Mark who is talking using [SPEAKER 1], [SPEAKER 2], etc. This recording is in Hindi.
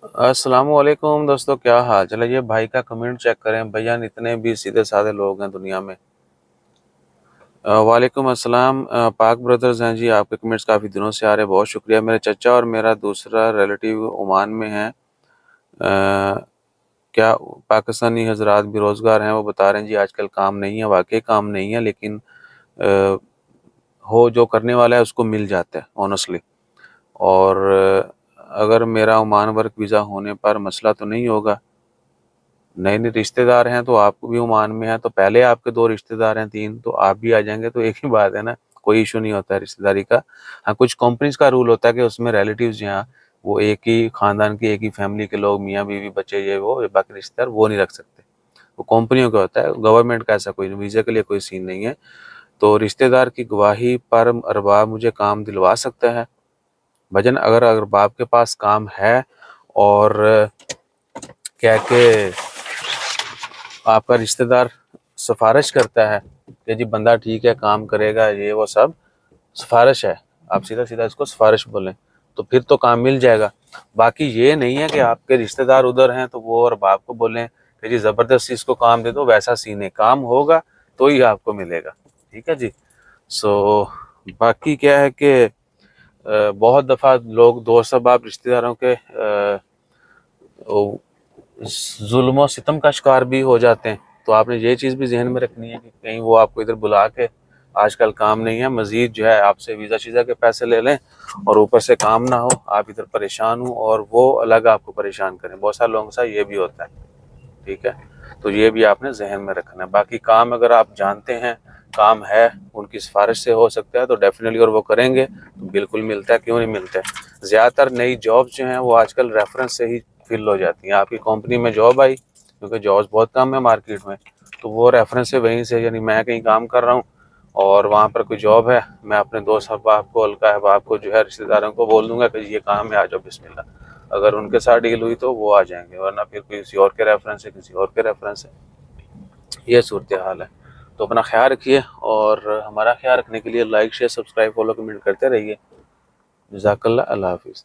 [SPEAKER 1] अस्सलामुअलैकुम दोस्तों, क्या हाल चल है। ये भाई का कमेंट चेक करें भैया, इतने भी सीधे साधे लोग हैं दुनिया में। वालेकुम अस्सलाम। पाक ब्रदर्स हैं जी, आपके कमेंट्स काफ़ी दिनों से आ रहे हैं, बहुत शुक्रिया। मेरे चचा और मेरा दूसरा रिलेटिव ओमान में है। क्या पाकिस्तानी हजरात बेरोज़गार हैं? वो बता रहे हैं जी आजकल काम नहीं है। वाकई काम नहीं है, लेकिन अ, हो जो करने वाला है उसको मिल जाता है ऑनेस्टली। और अगर मेरा ओमान वर्क वीज़ा होने पर मसला तो नहीं होगा? नए नए रिश्तेदार हैं तो आपको भी ओमान में है, तो पहले आपके दो रिश्तेदार हैं, तीन, तो आप भी आ जाएंगे तो एक ही बात है ना। कोई इशू नहीं होता है रिश्तेदारी का। हाँ, कुछ कंपनीज का रूल होता है कि उसमें रिलेटिव्स जो हैं वो एक ही खानदान की, एक ही फैमिली के लोग, मियाँ बीवी बच्चे, ये वो, बाकी रिश्तेदार वो नहीं रख सकते। वो कंपनियों का होता है, गवर्नमेंट का ऐसा कोई वीज़ा के लिए कोई सीन नहीं है। तो रिश्तेदार की गवाही पर अरबाब मुझे काम दिलवा सकता है। भजन, अगर अरबाब के पास काम है और क्या के आपका रिश्तेदार सिफारिश करता है कि जी बंदा ठीक है, काम करेगा, ये वो सब सिफारिश है, आप सीधा सीधा इसको सिफारिश बोलें, तो फिर तो काम मिल जाएगा। बाकी ये नहीं है कि आपके रिश्तेदार उधर हैं तो वो और बाप को बोलें कि जी ज़बरदस्ती इसको काम दे दो, वैसा सीन है। काम होगा तो ही आपको मिलेगा। ठीक है जी। सो बाकी क्या है कि बहुत दफ़ा लोग, दोस्त सब, आप रिश्तेदारों के जुल्म सितम का शिकार भी हो जाते हैं। तो आपने ये चीज़ भी जहन में रखनी है कि कहीं वो आपको इधर बुला के आजकल काम नहीं है, मजीद जो है आपसे वीज़ा शीज़ा के पैसे ले लें और ऊपर से काम ना हो, आप इधर परेशान हो और वो अलग आपको परेशान करें। बहुत सारे लोगों के साथ ये भी होता है। ठीक है, तो ये भी आपने जहन में रखना है। बाकी काम अगर आप जानते हैं काम है, उनकी सिफारिश से हो सकता है तो डेफिनेटली, और वो करेंगे तो बिल्कुल मिलता है, क्यों नहीं मिलता है। ज़्यादातर नई जॉब्स जो हैं वो आजकल रेफरेंस से ही फिल हो जाती हैं। आपकी कंपनी में जॉब आई, क्योंकि जॉब्स बहुत कम है मार्केट में, तो वो रेफरेंस से वहीं से, यानी मैं कहीं काम कर रहा हूँ और वहाँ पर कोई जॉब है, मैं अपने दोस्त अहबाब को, हल्का अहबाब को जो है, रिश्तेदारों को बोल दूंगा कि ये काम है, आ जाओ बिस्मिल्लाह। अगर उनके साथ डील हुई तो वो आ जाएंगे, वरना फिर किसी और के रेफरेंस है, किसी और के रेफरेंस है। ये सूरत हाल है। तो अपना ख्याल रखिए और हमारा ख्याल रखने के लिए like share subscribe follow comment करते रहिए। जज़ाकल्लाह, अल्लाह हाफिज़।